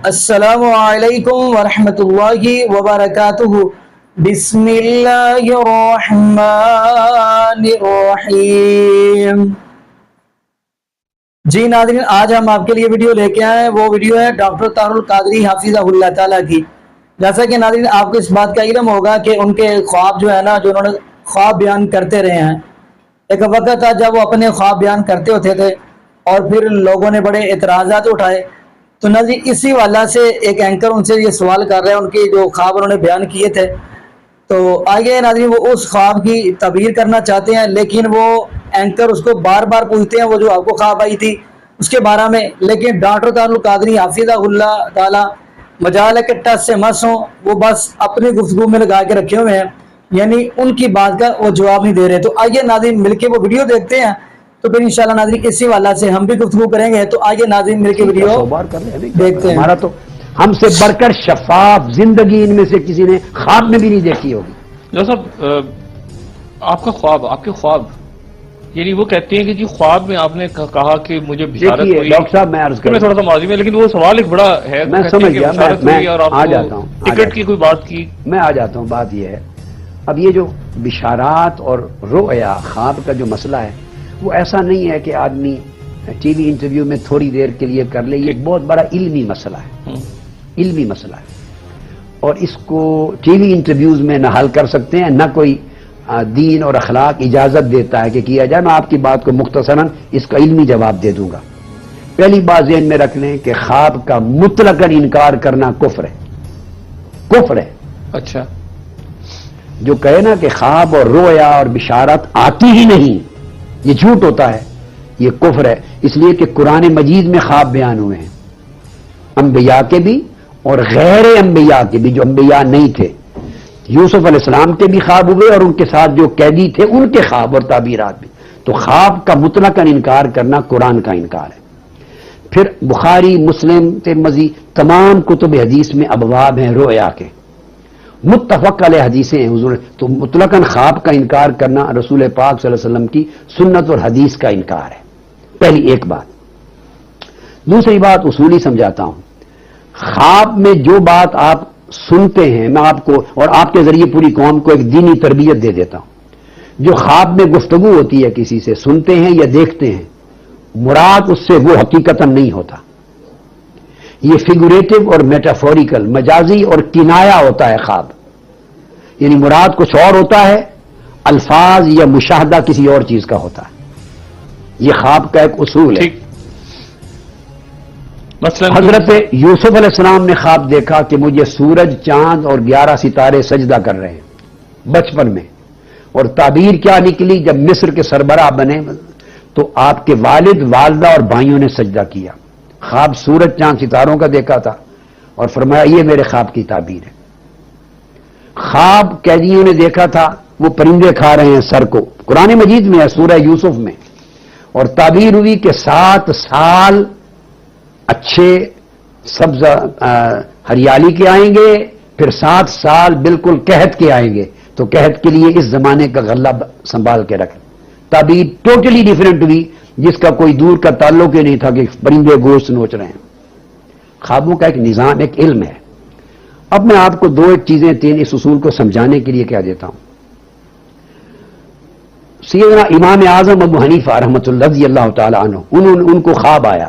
السلام علیکم ورحمۃ اللہ وبرکاتہ۔ بسم اللہ الرحمن الرحیم۔ جی ناظرین، آج ہم آپ کے لیے ویڈیو لے کے آئے ہیں۔ وہ ویڈیو ہے ڈاکٹر طاہر القادری حفظہ اللہ تعالیٰ کی۔ جیسا کہ ناظرین آپ کو اس بات کا علم ہوگا کہ ان کے خواب جو ہے نا، جو انہوں نے خواب بیان کرتے رہے ہیں، ایک وقت تھا جب وہ اپنے خواب بیان کرتے ہوتے تھے اور پھر لوگوں نے بڑے اعتراضات اٹھائے۔ تو ناظرین اسی والا سے ایک اینکر ان سے یہ سوال کر رہے ہیں، ان کی جو خواب انہوں نے بیان کیے تھے۔ تو آئیے ناظرین، وہ اس خواب کی تعبیر کرنا چاہتے ہیں، لیکن وہ اینکر اس کو بار بار پوچھتے ہیں وہ جو آپ کو خواب آئی تھی اس کے بارے میں، لیکن ڈاکٹر طاہر القادری حفظہ اللہ تعالیٰ مجال ہے کہ ٹچ سے مس ہوں، وہ بس اپنی گفتگو میں لگا کے رکھے ہوئے ہیں، یعنی ان کی بات کا وہ جواب نہیں دے رہے۔ تو آئیے ناظرین مل کے وہ ویڈیو دیکھتے ہیں، تو پھر انشاءاللہ ناظرین اسی والا سے ہم بھی گفتگو کریں گے۔ تو آئیے ناظرین مل کے ویڈیو دیکھتے ہیں۔ ہمارا تو ہم سے بڑھ کر شفاف زندگی ان میں سے کسی نے خواب میں بھی نہیں دیکھی ہوگی۔ ڈاکٹر صاحب، آپ کا خواب، آپ کے خواب، یعنی وہ کہتے ہیں کہ جی خواب میں آپ نے کہا کہ مجھے بشارت ہوئی۔ ڈاکٹر صاحب میں عرض کروں، میں تھوڑا سا ماضی میں، لیکن وہ سوال ایک بڑا ہے۔ میں سمجھ گیا، میں اور آپ آ جاتا ہوں، ٹکٹ کی کوئی بات کی، میں آ جاتا ہوں۔ بات یہ ہے، اب یہ جو بشارات اور رؤیا خواب کا جو مسئلہ ہے، وہ ایسا نہیں ہے کہ آدمی ٹی وی انٹرویو میں تھوڑی دیر کے لیے کر لے۔ یہ ایک بہت بڑا علمی مسئلہ ہے، علمی مسئلہ ہے، اور اس کو ٹی وی انٹرویوز میں نہ حل کر سکتے ہیں، نہ کوئی دین اور اخلاق اجازت دیتا ہے کہ کیا جائے۔ میں آپ کی بات کو مختصراً اس کا علمی جواب دے دوں گا۔ پہلی بات ذہن میں رکھ لیں کہ خواب کا مطلقاً انکار کرنا کفر ہے، کفر ہے۔ اچھا، جو کہے نا کہ خواب اور رویا اور بشارت آتی ہی نہیں، یہ جھوٹ ہوتا ہے، یہ کفر ہے۔ اس لیے کہ قرآن مجید میں خواب بیان ہوئے ہیں، انبیاء کے بھی اور غیر انبیاء کے بھی، جو انبیاء نہیں تھے۔ یوسف علیہ السلام کے بھی خواب ہوئے اور ان کے ساتھ جو قیدی تھے ان کے خواب اور تعبیرات بھی۔ تو خواب کا مطلقاً انکار کرنا قرآن کا انکار ہے۔ پھر بخاری، مسلم، ترمذی، تمام کتب حدیث میں ابواب ہیں رویا کے، متفق علیہ حدیثیں ہیں حضور۔ تو مطلقاً خواب کا انکار کرنا رسول پاک صلی اللہ علیہ وسلم کی سنت اور حدیث کا انکار ہے، پہلی ایک بات۔ دوسری بات اصولی سمجھاتا ہوں، خواب میں جو بات آپ سنتے ہیں، میں آپ کو اور آپ کے ذریعے پوری قوم کو ایک دینی تربیت دے دیتا ہوں۔ جو خواب میں گفتگو ہوتی ہے کسی سے، سنتے ہیں یا دیکھتے ہیں، مراد اس سے وہ حقیقتاً نہیں ہوتا، یہ فیگوریٹو اور میٹافوریکل، مجازی اور کنایا ہوتا ہے خواب، یعنی مراد کچھ اور ہوتا ہے، الفاظ یا مشاہدہ کسی اور چیز کا ہوتا ہے۔ یہ خواب کا ایک اصول ہے۔ حضرت یوسف علیہ السلام نے خواب دیکھا کہ مجھے سورج، چاند اور 11 ستارے سجدہ کر رہے ہیں بچپن میں، اور تعبیر کیا نکلی جب مصر کے سربراہ بنے تو آپ کے والد، والدہ اور بھائیوں نے سجدہ کیا۔ خواب سورج، چاند، ستاروں کا دیکھا تھا اور فرمایا یہ میرے خواب کی تعبیر ہے۔ خواب قیدیوں نے دیکھا تھا، وہ پرندے کھا رہے ہیں سر کو، قرآن مجید میں ہے، سورہ یوسف میں، اور تعبیر ہوئی کہ 7 سال اچھے سبز ہریالی کے آئیں گے، پھر 7 سال بالکل قحط کے آئیں گے، تو قحط کے لیے اس زمانے کا غلہ سنبھال کے رکھ۔ تعبیر ٹوٹلی ڈیفرنٹ ہوئی، جس کا کوئی دور کا تعلق ہی نہیں تھا کہ پرندے گوشت نوچ رہے ہیں۔ خوابوں کا ایک نظام، ایک علم ہے۔ اب میں آپ کو 2 چیزیں 3 اس اصول کو سمجھانے کے لیے کہہ دیتا ہوں۔ سیدنا امام اعظم ابو حنیفہ رحمۃ اللہ رضی اللہ تعالی عنہ، ان کو خواب آیا،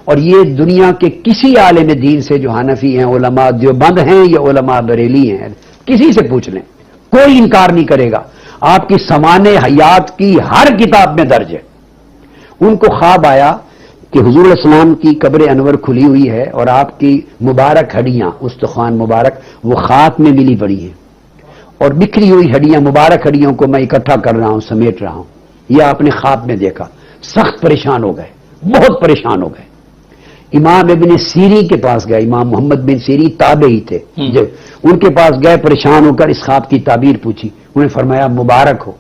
اور یہ دنیا کے کسی عالم دین سے جو حنفی ہیں، علماء دیوبند ہیں یا علماء بریلی ہیں، کسی سے پوچھ لیں، کوئی انکار نہیں کرے گا، آپ کی سوانح حیات کی ہر کتاب میں درج ہے۔ ان کو خواب آیا کہ حضور علیہ السلام کی قبر انور کھلی ہوئی ہے اور آپ کی مبارک ہڈیاں، استخوان مبارک، وہ خاک میں ملی پڑی ہیں، اور بکھری ہوئی ہڈیاں، مبارک ہڈیوں کو میں اکٹھا کر رہا ہوں، سمیٹ رہا ہوں۔ یہ آپ نے خواب میں دیکھا، سخت پریشان ہو گئے، بہت پریشان ہو گئے۔ امام ابن سیری کے پاس گئے، امام محمد بن سیری تابعی تھے، جب ان کے پاس گئے پریشان ہو کر اس خواب کی تعبیر پوچھی، انہوں نے فرمایا مبارک ہو،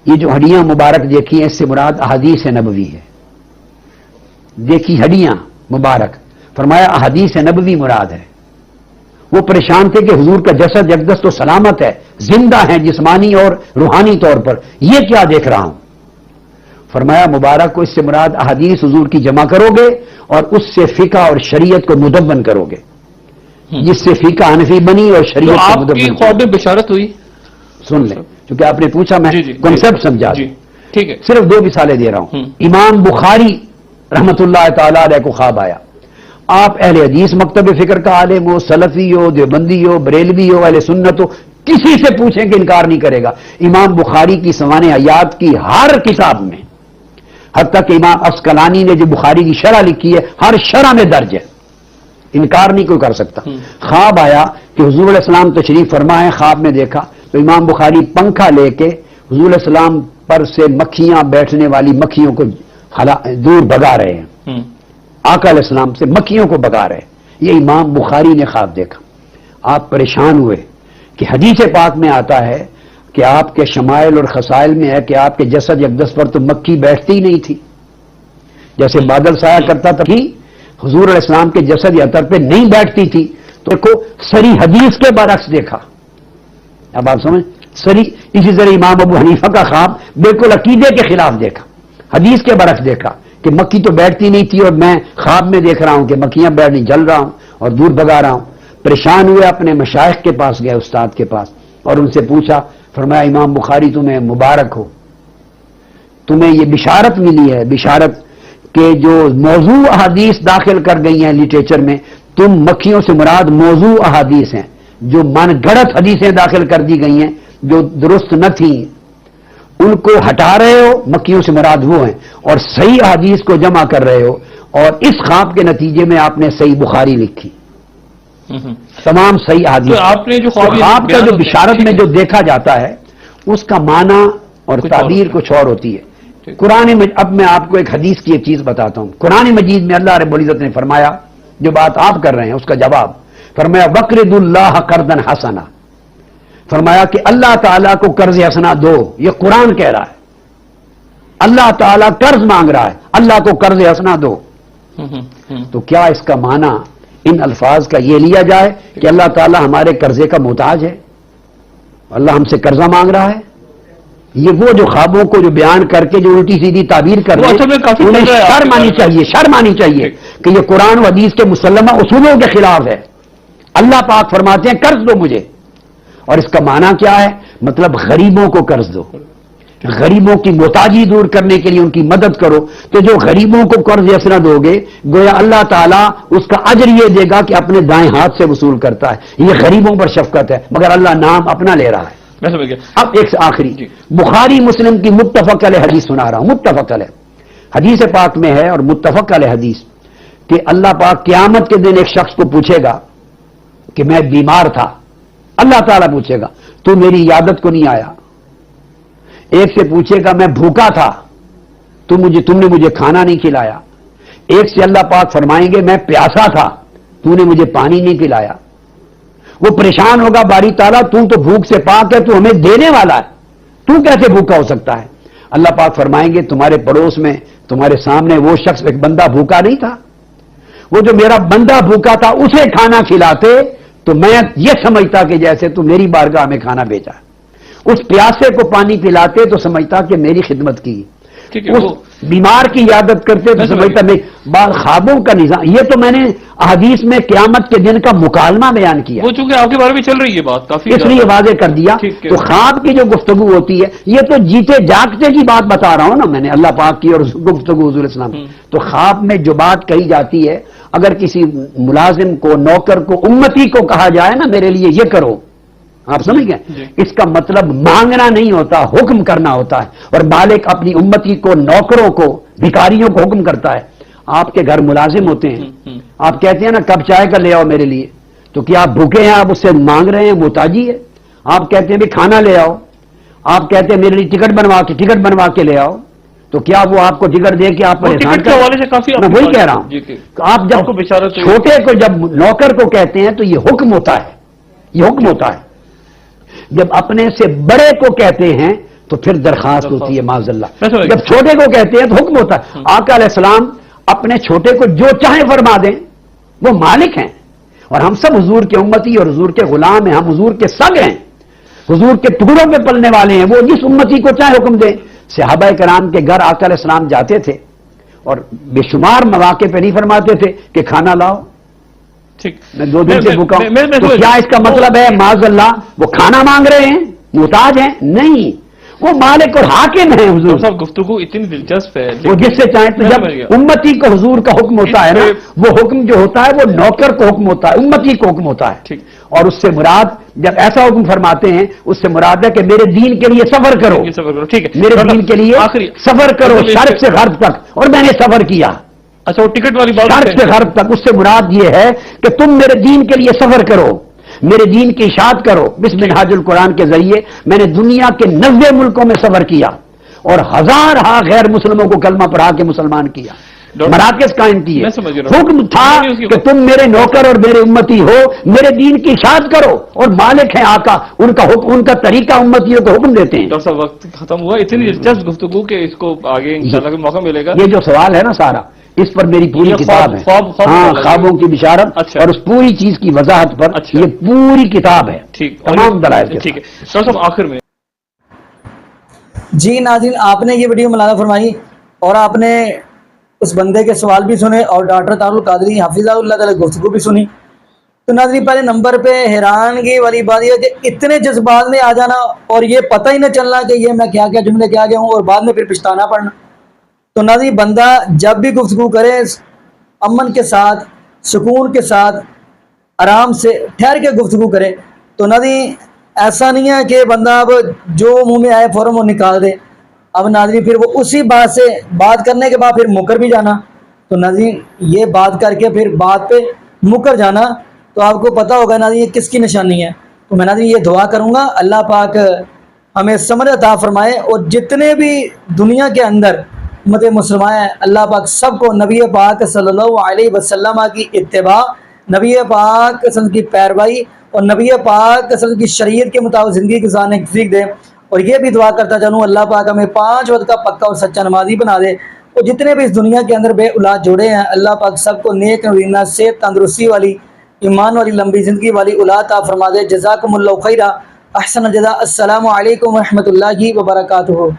یہ جو ہڈیاں مبارک دیکھی ہیں اس سے مراد احادیث نبوی ہے۔ دیکھی ہڈیاں مبارک، فرمایا احادیث نبوی مراد ہے۔ وہ پریشان تھے کہ حضور کا جسد یکدس تو سلامت ہے، زندہ ہیں جسمانی اور روحانی طور پر، یہ کیا دیکھ رہا ہوں؟ فرمایا مبارک کو اس سے مراد احادیث حضور کی جمع کرو گے اور اس سے فقہ اور شریعت کو مدون کرو گے، جس سے فقہ حنفی بنی اور شریعت کو آپ کی خواب میں بشارت ہوئی؟ سن لیں، کیونکہ آپ نے پوچھا میں کنسپٹ سمجھا دوں۔ ٹھیک ہے، صرف 2 مثالیں دے رہا ہوں۔ امام بخاری رحمت اللہ تعالی علیہ کو خواب آیا۔ آپ اہل حدیث مکتب فکر کا عالم ہو، سلفی ہو، دیوبندی ہو، بریلوی ہو، اہل سنت ہو، کسی سے پوچھیں کہ انکار نہیں کرے گا، امام بخاری کی سوانح حیات کی ہر کتاب میں، حتیٰ کہ امام عسقلانی نے جو بخاری کی شرح لکھی ہے ہر شرح میں درج ہے، انکار نہیں کوئی کر سکتا۔ خواب آیا کہ حضور علیہ السلام تشریف فرما ہے، خواب میں دیکھا تو امام بخاری پنکھا لے کے حضور علیہ السلام پر سے مکھیاں بیٹھنے والی مکھیوں کو دور بگا رہے ہیں، آقا علیہ السلام سے مکھیوں کو بگا رہے ہیں۔ یہ امام بخاری نے خواب دیکھا۔ آپ پریشان ہوئے کہ حدیث پاک میں آتا ہے کہ آپ کے شمائل اور خصائل میں ہے کہ آپ کے جسد اقدس پر تو مکھی بیٹھتی ہی نہیں تھی، جیسے بادل سایہ کرتا تھا حضور علیہ السلام کے جسد عطر پہ نہیں بیٹھتی تھی، تو دیکھو سری حدیث کے برعکس دیکھا۔ اب آپ سمجھ سری، اسی طرح امام ابو حنیفہ کا خواب بالکل عقیدے کے خلاف دیکھا، حدیث کے برعکس دیکھا کہ مکھی تو بیٹھتی نہیں تھی اور میں خواب میں دیکھ رہا ہوں کہ مکھیاں بیٹھ نہیں، جل رہا ہوں اور دور بگا رہا ہوں۔ پریشان ہوئے، اپنے مشائخ کے پاس گئے، استاد کے پاس، اور ان سے پوچھا، فرمایا امام بخاری تمہیں مبارک ہو، تمہیں یہ بشارت ملی ہے، بشارت کہ جو موضوع احادیث داخل کر گئی ہیں لٹریچر میں، تم مکھیوں سے مراد موضوع احادیث ہیں، جو من گڑت حدیثیں داخل کر دی گئی ہیں جو درست نہ تھیں، ان کو ہٹا رہے ہو، مکھیوں سے مراد وہ ہیں، اور صحیح احادیث کو جمع کر رہے ہو، اور اس خواب کے نتیجے میں آپ نے صحیح بخاری لکھی، تمام صحیح احادیث۔ تو آپ نے جو خواب کا جو بشارت میں جو دیکھا جاتا ہے اس کا معنی اور تعبیر کچھ اور ہوتی ہے۔ قرآن اب میں آپ کو ایک حدیث کی ایک چیز بتاتا ہوں۔ قرآن مجید میں اللہ رب العزت نے فرمایا، جو بات آپ کر رہے ہیں اس کا جواب، فرمایا وقرض اللہ قرضا حسنا، فرمایا کہ اللہ تعالیٰ کو قرض حسنا دو، یہ قرآن کہہ رہا ہے، اللہ تعالیٰ قرض مانگ رہا ہے، اللہ کو قرض حسنا دو۔ تو کیا اس کا معنی ان الفاظ کا یہ لیا جائے کہ اللہ تعالیٰ ہمارے قرضے کا محتاج ہے، اللہ ہم سے قرضہ مانگ رہا ہے؟ یہ وہ جو خوابوں کو جو بیان کر کے جو الٹی سیدھی تعبیر کر رہے ہیں انہیں شرم آنی چاہیے، شرم آنی چاہیے کہ یہ قرآن و حدیث کے مسلمہ اصولوں کے خلاف ہے۔ اللہ پاک فرماتے ہیں قرض دو مجھے، اور اس کا معنی کیا ہے؟ مطلب غریبوں کو قرض دو، غریبوں کی محتاجی دور کرنے کے لیے ان کی مدد کرو۔ تو جو غریبوں کو قرض حسنا دو گے، گویا اللہ تعالیٰ اس کا اجر یہ دے گا کہ اپنے دائیں ہاتھ سے وصول کرتا ہے، یہ غریبوں پر شفقت ہے، مگر اللہ نام اپنا لے رہا ہے۔ اب ایک سے آخری بخاری مسلم کی متفق علیہ حدیث سنا رہا ہوں، متفق علیہ حدیث پاک میں ہے، اور متفق علیہ حدیث کہ اللہ پاک قیامت کے دن ایک شخص کو پوچھے گا کہ میں بیمار تھا، اللہ تعالیٰ پوچھے گا تو میری عیادت کو نہیں آیا، ایک سے پوچھے گا میں بھوکا تھا تم نے مجھے کھانا نہیں کھلایا، ایک سے اللہ پاک فرمائیں گے میں پیاسا تھا تو نے مجھے پانی نہیں پلایا۔ وہ پریشان ہوگا، باری تعالیٰ تو بھوک سے پاک ہے، تو ہمیں دینے والا ہے، تو کیسے بھوکا ہو سکتا ہے؟ اللہ پاک فرمائیں گے تمہارے پڑوس میں تمہارے سامنے وہ شخص ایک بندہ بھوکا نہیں تھا، وہ جو میرا بندہ بھوکا تھا اسے کھانا کھلاتے تو میں یہ سمجھتا کہ جیسے تو میری بارگاہ میں کھانا بھیجا، اس پیاسے کو پانی پلاتے تو سمجھتا کہ میری خدمت کی، اس بیمار کی عیادت کرتے تو سمجھتا میں خوابوں کا نظام۔ یہ تو میں نے احادیث میں قیامت کے دن کا مکالمہ بیان کیا، وہ چونکہ آپ کے بارے میں چل رہی ہے بات کافی، اس لیے واضح کر دیا۔ تو خواب کی جو گفتگو ہوتی ہے یہ تو جیتے جاگتے کی بات بتا رہا ہوں نا میں نے، اللہ پاک کی اور گفتگو حضور السلام۔ تو خواب میں جو بات کہی جاتی ہے، اگر کسی ملازم کو، نوکر کو، امتی کو کہا جائے نا میرے لیے یہ کرو، آپ سمجھ گئے، اس کا مطلب مانگنا نہیں ہوتا، حکم کرنا ہوتا ہے، اور مالک اپنی امتی کو، نوکروں کو، بھکاریوں کو حکم کرتا ہے۔ آپ کے گھر ملازم ہوتے ہیں، آپ کہتے ہیں نا کب چائے کا لے آؤ میرے لیے، تو کیا آپ بھوکے ہیں؟ آپ اس سے مانگ رہے ہیں، محتاجی ہے۔ آپ کہتے ہیں بھی کھانا لے آؤ، آپ کہتے ہیں میرے لیے ٹکٹ بنوا کے لے آؤ، تو کیا وہ آپ کو ٹکٹ دے کے آپ پریشان کے حوالے سے کافی میں وہی کہہ رہا ہوں، آپ جب چھوٹے کو جب نوکر کو کہتے ہیں تو یہ حکم ہوتا ہے، یہ حکم ہوتا ہے۔ جب اپنے سے بڑے کو کہتے ہیں تو پھر درخواست ہوتی ہے معاذ اللہ، جب چھوٹے کو کہتے ہیں تو حکم ہوتا ہے۔ آقا علیہ السلام اپنے چھوٹے کو جو چاہیں فرما دیں، وہ مالک ہیں، اور ہم سب حضور کے امتی اور حضور کے غلام ہیں، ہم حضور کے سگ ہیں، حضور کے ٹکڑوں پہ پلنے والے ہیں، وہ جس امتی کو چاہے حکم دیں۔ صحابہ کرام کے گھر آقا علیہ السلام جاتے تھے اور بے شمار مواقع پہ نہیں فرماتے تھے کہ کھانا لاؤ، ٹھیک، میں 2 دن سے بھوکا ہوں، تو میں- کیا اس کا مطلب ہے معاذ اللہ وہ کھانا مانگ رہے ہیں، محتاج ہیں؟ نہیں، وہ مالک اور حاکم ہیں حضور، ڈاکٹر صاحب گفتگو اتنی دلچسپ ہے وہ جس سے چاہیں تو میں جب سمجھ گیا۔ امتی کو حضور کا حکم ہوتا ہے نا، وہ حکم جو ہوتا ہے وہ نوکر کو حکم ہوتا ہے، امتی کو حکم ہوتا ہے، ٹھیک۔ اور اس سے مراد جب ایسا حکم فرماتے ہیں اس سے مراد ہے کہ میرے دین کے لیے سفر کرو، یہ سفر کرو، ٹھیک ہے میرے ڈاکٹر دین کے لیے آخری سفر کرو مطلب اس شرق سے- سے غرب تک، اور میں نے سفر کیا اچھا وہ ٹکٹ والی بات شرق سے غرب تک، اس سے مراد یہ ہے کہ تم میرے دین کے لیے سفر کرو، میرے دین کی اشاعت کرو۔ بسم منہاج القرآن کے ذریعے میں نے دنیا کے 90 ملکوں میں سفر کیا اور ہزارہا غیر مسلموں کو کلمہ پڑھا کے مسلمان کیا، مراکز قائم کیے، میں سمجھ رہا ہوں۔ حکم تھا نہیں، اس کی- کہ تم میرے نوکر اور میرے امتی ہو، میرے دین کی اشاعت کرو، اور مالک ہیں آقا، ان کا حکم، ان کا طریقہ امتیوں کو حکم دیتے ہیں۔ ڈاکٹر صاحب وقت ختم ہوا، اتنی دلچسپ گفتگو کہ اس کو آگے انشاءاللہ موقع ملے گا۔ یہ جو سوال ہے نا سارا، اس پر میری پوری یہ کتاب ہے، خواب ہاں، والا ہے۔ خوابوں کی بشارت، اچھا۔ اور اس پوری چیز کی وضاحت پر اچھا۔ یہ پوری کتاب ہے، ٹھیک، اور تمام دلائل کے ٹھیک ہے ساتھ۔ ڈاکٹر صاحب آخر میں جی ناظرین، آپ نے یہ ویڈیو ملاحظہ فرمائی اور آپ نے اس بندے کے سوال بھی سنے اور ڈاکٹر طاہر القادری حفظہ اللہ تعالی گفتگو بھی سنی۔ تو ناظرین پہلے نمبر پہ حیرانگی والی بات یہ ہے کہ اتنے جذبات میں آ جانا اور یہ پتہ ہی نہ چلنا کہ یہ میں کیا کیا جملے کیا گیا ہوں اور بعد میں پھر پچھتانا پڑنا۔ تو ناظرین بندہ جب بھی گفتگو کرے امن کے ساتھ، سکون کے ساتھ، آرام سے ٹھہر کے گفتگو کرے۔ تو ناظرین ایسا نہیں ہے کہ بندہ اب جو منہ میں آئے فوراً وہ نکال دے، اب ناظرین پھر وہ اسی بات سے بات کرنے کے بعد پھر مکر بھی جانا۔ تو ناظرین یہ بات کر کے پھر بات پہ مکر جانا تو آپ کو پتہ ہوگا ناظرین یہ کس کی نشانی ہے۔ تو میں ناظرین یہ دعا کروں گا اللہ پاک ہمیں سمجھ عطا فرمائے، اور جتنے بھی دنیا کے اندر امت مسلمہ ہیں اللہ پاک سب کو نبی پاک صلی اللہ علیہ وسلم کی اتباع، نبی پاک صلی اللہ علیہ وسلم کی پیروی اور نبی پاک صلی اللہ علیہ وسلم کی شریعت کے مطابق زندگی گزارنے کی توفیق دے۔ اور یہ بھی دعا کرتا چلوں اللہ پاک ہمیں 5 وقت کا پکا اور سچا نمازی بنا دے، اور جتنے بھی اس دنیا کے اندر بے اولاد جوڑے ہیں اللہ پاک سب کو نیک نوینہ صحت تندرستی والی ایمان والی لمبی زندگی والی اولاد عطا فرما دے۔ جزاکم اللہ خیرہ، احسن الجزاء، السلام علیکم ورحمۃ اللہ وبرکاتہ۔